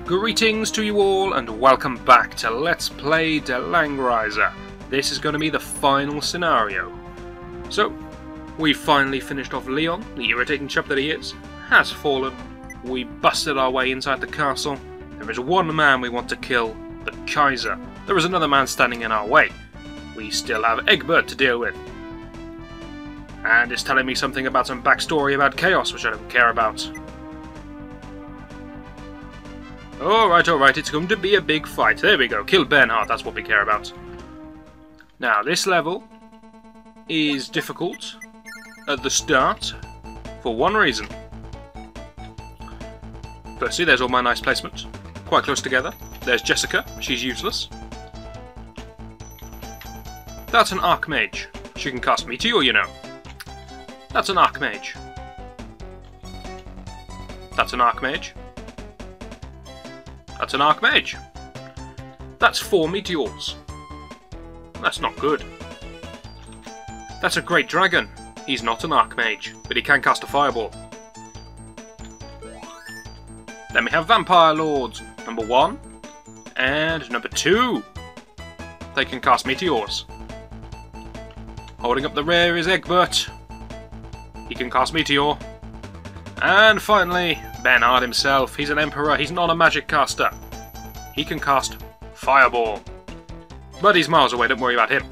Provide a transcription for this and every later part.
Greetings to you all and welcome back to Let's Play the Langrisser. This is going to be the final scenario. So, we finally finished off Leon, the irritating chap that he is, has fallen. We busted our way inside the castle. There is one man we want to kill, the Kaiser. There is another man standing in our way. We still have Egbert to deal with. And it's telling me something about some backstory about Chaos, which I don't care about. Alright, it's going to be a big fight. There we go, kill Bernhard, that's what we care about. Now, this level is difficult at the start for one reason. Firstly, there's all my nice placement, quite close together. There's Jessica, she's useless. That's an Archmage. She can cast Meteor, you know. That's an Archmage. That's an Archmage. That's an Archmage. That's 4 Meteors. That's not good. That's a Great Dragon. He's not an Archmage, but he can cast a Fireball. Then we have Vampire Lords, number 1 and number 2. They can cast Meteors. Holding up the rear is Egbert. He can cast Meteor. And finally, Bernhard himself. He's an Emperor, he's not a magic caster. He can cast Fireball. But he's miles away, don't worry about him.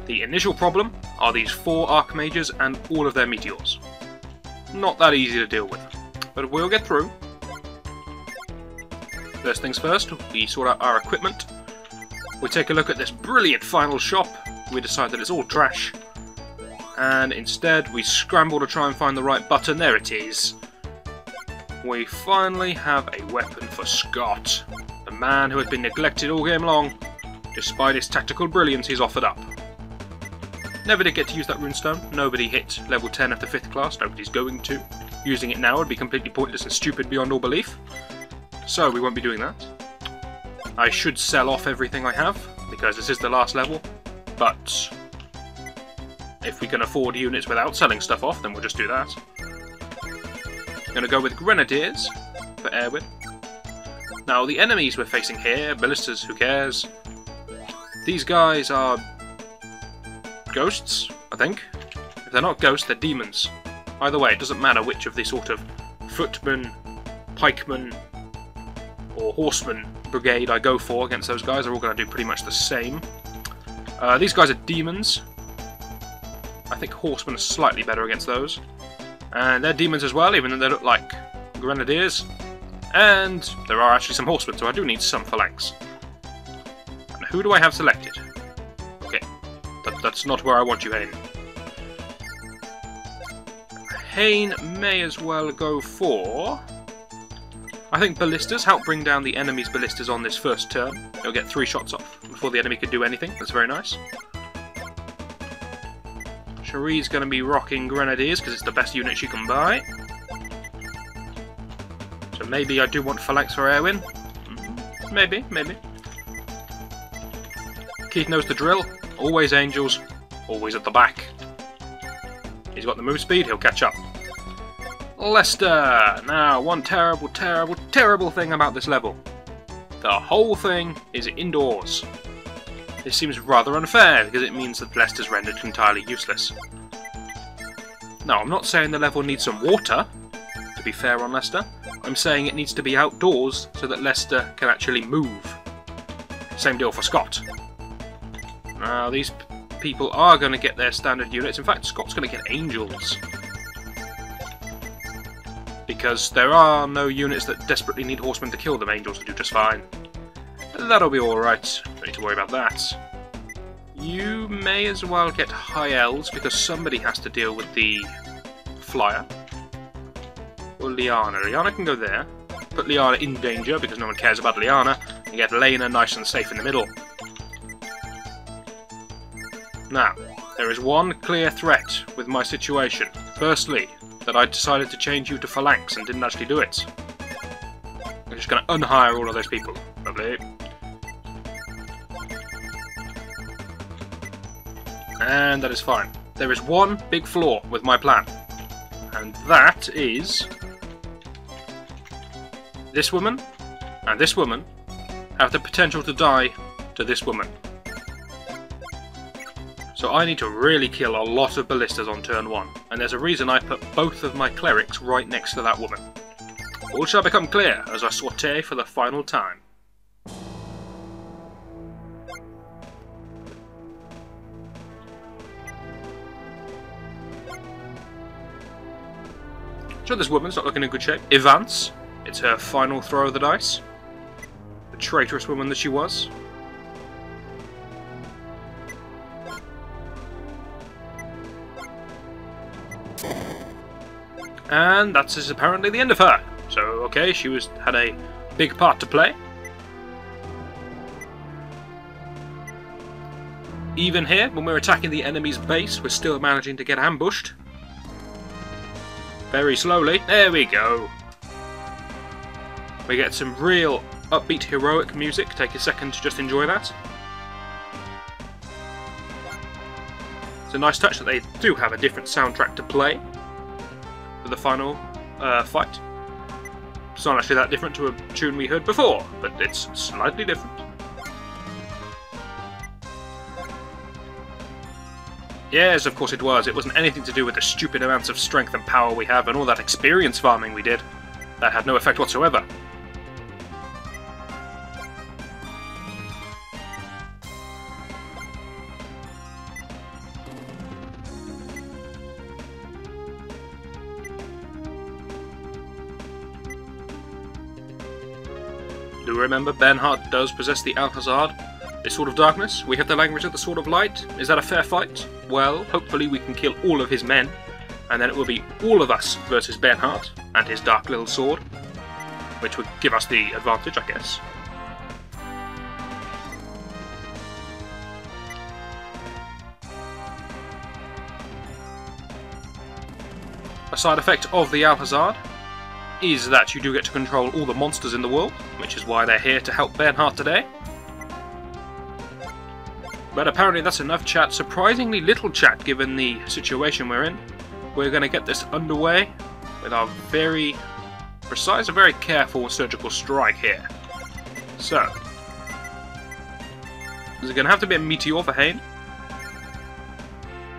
The initial problem are these 4 Archmages and all of their Meteors. Not that easy to deal with, but we'll get through. First things first, we sort out our equipment. We take a look at this brilliant final shop. We decide that it's all trash. And instead we scramble to try and find the right button. There it is. We finally have a weapon for Scott, the man who has been neglected all game long. Despite his tactical brilliance, he's offered up. Never did get to use that runestone. Nobody hit level 10 of the 5th class. Nobody's going to. Using it now would be completely pointless and stupid beyond all belief. So we won't be doing that. I should sell off everything I have, because this is the last level. But if we can afford units without selling stuff off, then we'll just do that. I'm going to go with Grenadiers for Erwin. Now, the enemies we're facing here, Ballistas, who cares? These guys are ghosts, I think. If they're not ghosts, they're demons. Either way, it doesn't matter which of the sort of footman, pikeman, or horseman brigade I go for against those guys. They're all going to do pretty much the same. These guys are demons. I think horsemen are slightly better against those. And they're demons as well, even though they look like grenadiers. And there are actually some horsemen, so I do need some phalanx. And who do I have selected? Okay, that's not where I want you, Hane. Hane may as well go for... I think Ballistas help bring down the enemy's Ballistas on this first turn. He'll get 3 shots off before the enemy can do anything. That's very nice. Cherie's going to be rocking Grenadiers because it's the best unit she can buy. So maybe I do want Phalanx for Erwin. Maybe. Keith knows the drill. Always Angels, always at the back. He's got the move speed, he'll catch up. Lester! Now, one terrible thing about this level. The whole thing is indoors. This seems rather unfair, because it means that Lester's rendered entirely useless. Now, I'm not saying the level needs some water, to be fair on Lester. I'm saying it needs to be outdoors, so that Lester can actually move. Same deal for Scott. Now, these people are going to get their standard units. In fact, Scott's going to get Angels. Because there are no units that desperately need horsemen to kill them. Angels will do just fine. That'll be alright. Don't need to worry about that. You may as well get High Elves, because somebody has to deal with the Flyer. Or Liana. Liana can go there. Put Liana in danger, because no one cares about Liana. And get Lena nice and safe in the middle. Now, there is one clear threat with my situation. Firstly, that I decided to change you to Phalanx and didn't actually do it. I'm just going to unhire all of those people. Lovely. And that is fine. There is one big flaw with my plan. And that is this woman and this woman have the potential to die to this woman. So I need to really kill a lot of ballistas on turn 1, and there's a reason I put both of my clerics right next to that woman. All shall become clear as I saute for the final time. So this woman's not looking in good shape. Evance, it's her final throw of the dice. The traitorous woman that she was. And that's apparently the end of her. So, okay, she had a big part to play. Even here, when we're attacking the enemy's base, we're still managing to get ambushed. Very slowly. There we go. We get some real upbeat heroic music. Take a second to just enjoy that. It's a nice touch that they do have a different soundtrack to play for the final fight. It's not actually that different to a tune we heard before, but it's slightly different. Yes, of course it was. It wasn't anything to do with the stupid amounts of strength and power we have and all that experience farming we did. That had no effect whatsoever. Do remember, Bernhardt does possess the Alhazard, a Sword of Darkness. We have the Langrisser, the Sword of Light. Is that a fair fight? Well, hopefully we can kill all of his men, and then it will be all of us versus Bernhardt and his dark little sword, which would give us the advantage, I guess. A side effect of the Alhazard is that you do get to control all the monsters in the world, which is why they're here to help Bernhardt today. But apparently that's enough chat. Surprisingly little chat given the situation we're in. We're going to get this underway with our very precise and very careful surgical strike here. So, is it going to have to be a meteor for Hain?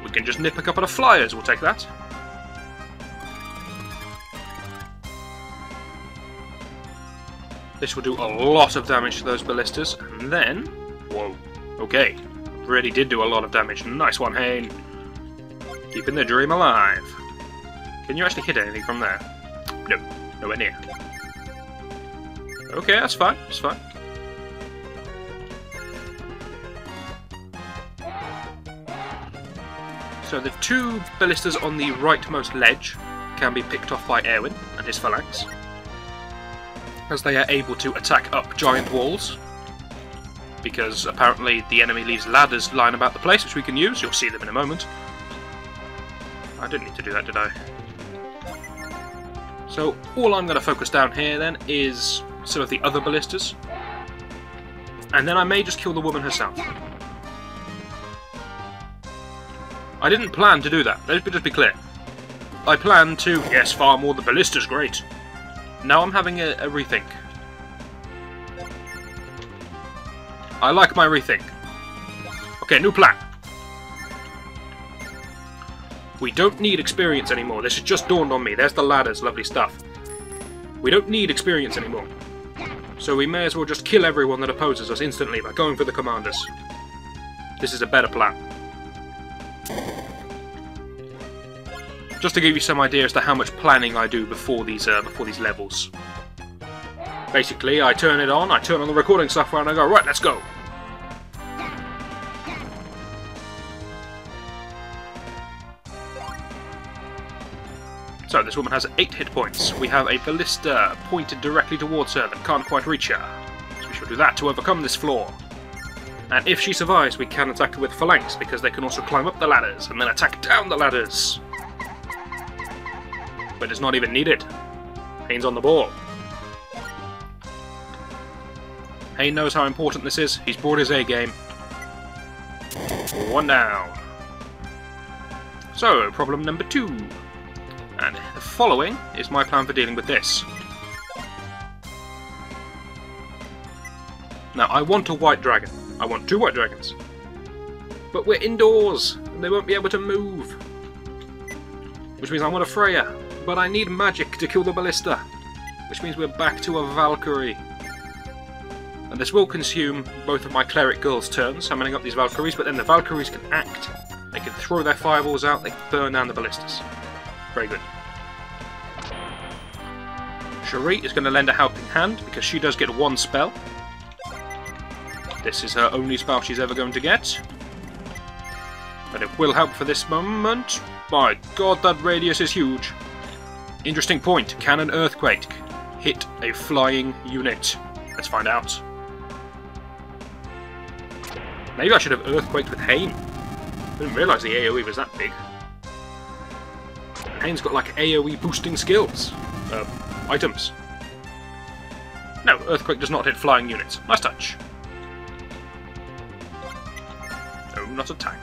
We can just nip a couple of flyers, we'll take that. This will do a lot of damage to those ballistas, and then... Whoa, okay. Really did do a lot of damage. Nice one, Hain. Keeping the dream alive. Can you actually hit anything from there? No, nowhere near. Okay, that's fine, that's fine. So the two ballistas on the rightmost ledge can be picked off by Erwin and his phalanx, as they are able to attack up giant walls, because apparently the enemy leaves ladders lying about the place, which we can use. You'll see them in a moment. I didn't need to do that, did I? So all I'm going to focus down here then is some of the other ballistas, and then I may just kill the woman herself. I didn't plan to do that, let's just be clear. I planned to, yes, farm all the ballistas, great. Now I'm having a rethink. I like my rethink. Okay, new plan. We don't need experience anymore. This has just dawned on me. There's the ladders, lovely stuff. We don't need experience anymore. So we may as well just kill everyone that opposes us instantly by going for the commanders. This is a better plan. Just to give you some idea as to how much planning I do before these levels. Basically, I turn it on, I turn on the recording software, and I go, right, let's go. So this woman has 8 hit points. We have a ballista pointed directly towards her that can't quite reach her. So we shall do that to overcome this flaw. And if she survives, we can attack her with phalanx, because they can also climb up the ladders and then attack down the ladders. But it's not even needed. Hain's on the ball. Hain knows how important this is. He's brought his A game. 1 down. So, problem number 2. And the following is my plan for dealing with this. Now, I want a white dragon. I want 2 white dragons. But we're indoors, and they won't be able to move. Which means I want a Freya. But I need magic to kill the ballista. Which means we're back to a Valkyrie. And this will consume both of my cleric girls' turns, summoning up these Valkyries, but then the Valkyries can act. They can throw their fireballs out, they can burn down the ballistas. Very good. Cherie is going to lend a helping hand, because she does get 1 spell. This is her only spell she's ever going to get. But it will help for this moment. My god, that radius is huge. Interesting point. Can an earthquake hit a flying unit? Let's find out. Maybe I should have earthquaked with Hain. I didn't realise the AoE was that big. Hain's got like AoE boosting skills. Items. No, earthquake does not hit flying units. Nice touch. No, not attack.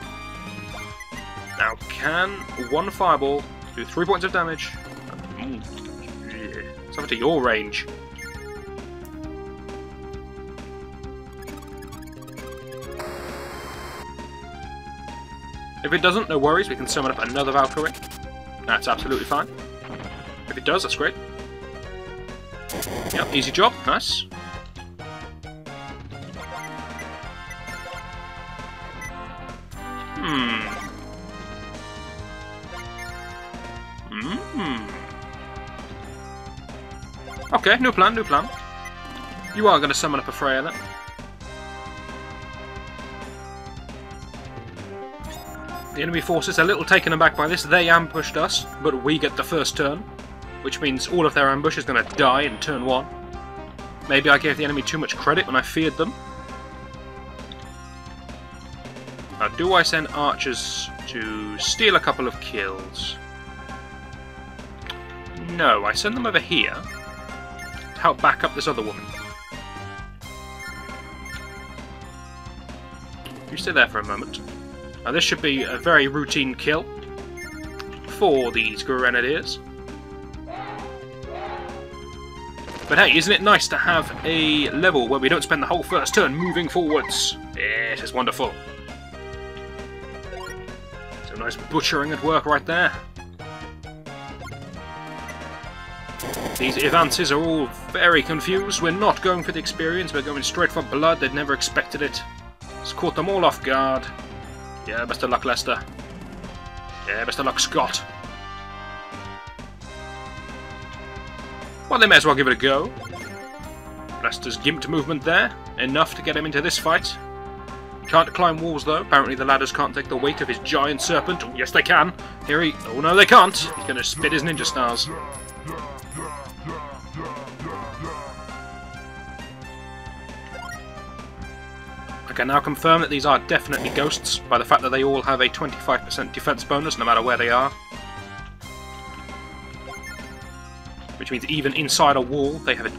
Now, can 1 fireball do 3 points of damage? It's over to your range. If it doesn't, no worries, we can summon up another Valkyrie. That's absolutely fine. If it does, that's great. Yep, easy job, nice. Okay, new plan, new plan. You are going to summon up a Freya then. The enemy forces are a little taken aback by this. They ambushed us, but we get the first turn, which means all of their ambush is going to die in turn 1. Maybe I gave the enemy too much credit when I feared them. Now, do I send archers to steal a couple of kills? No, I send them over here to help back up this other woman. You stay there for a moment. Now this should be a very routine kill for these Grenadiers. But hey, isn't it nice to have a level where we don't spend the whole first turn moving forwards? Yes, it's wonderful. So nice butchering at work right there. These Evances are all very confused. We're not going for the experience, we're going straight for blood. They'd never expected it. It's caught them all off guard. Yeah, best of luck, Lester. Yeah, best of luck, Scott. Well, they may as well give it a go. Lester's gimped movement there. Enough to get him into this fight. Can't climb walls, though. Apparently the ladders can't take the weight of his giant serpent. Oh, yes, they can. Here he... Oh, no, they can't. He's going to spit his ninja stars. I can now confirm that these are definitely ghosts by the fact that they all have a 25% defense bonus no matter where they are. Which means even inside a wall they have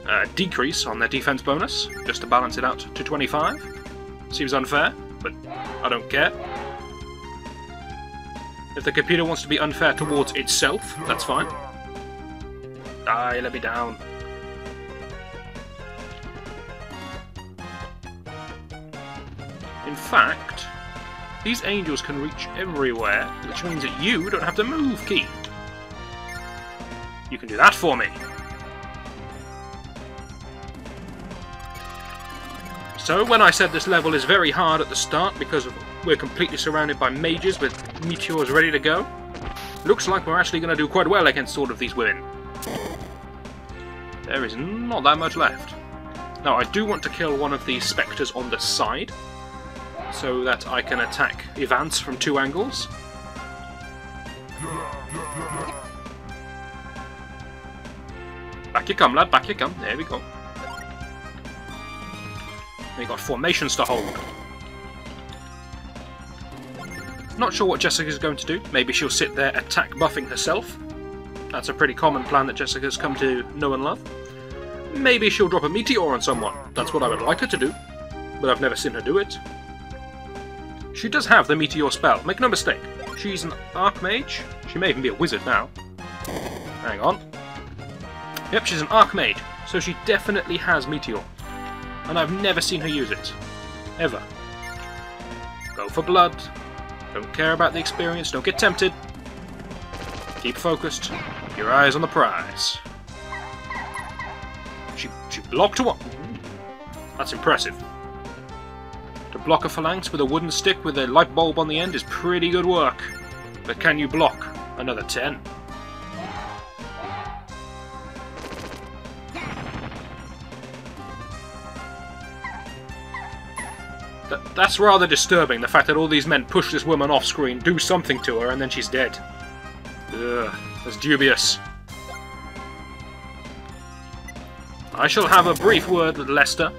a decrease on their defense bonus, just to balance it out to 25. Seems unfair, but I don't care. If the computer wants to be unfair towards itself, that's fine. Die, let me down. In fact, these angels can reach everywhere, which means that you don't have to move, Key. You can do that for me. So, when I said this level is very hard at the start because we're completely surrounded by mages with meteors ready to go, looks like we're actually going to do quite well against all of these women. There is not that much left. Now, I do want to kill one of these spectres on the side, so that I can attack Evance from 2 angles. Back you come, lad, back you come. There we go. We got formations to hold. Not sure what Jessica's going to do. Maybe she'll sit there attack buffing herself. That's a pretty common plan that Jessica's come to know and love. Maybe she'll drop a meteor on someone. That's what I would like her to do, but I've never seen her do it. She does have the meteor spell, make no mistake. She's an archmage. She may even be a wizard now. Hang on. Yep, she's an archmage, so she definitely has meteor. and I've never seen her use it. Ever. Go for blood. Don't care about the experience, don't get tempted. Keep focused. Your eyes on the prize. She blocked one. That's impressive. To block a phalanx with a wooden stick with a light bulb on the end is pretty good work. But can you block another 10? That's rather disturbing, the fact that all these men push this woman off screen, do something to her, and then she's dead. Ugh, that's dubious. I shall have a brief word with Lester.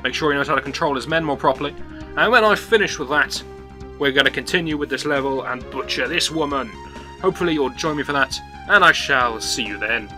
Make sure he knows how to control his men more properly. And when I've finished with that, we're going to continue with this level and butcher this woman. Hopefully you'll join me for that, and I shall see you then.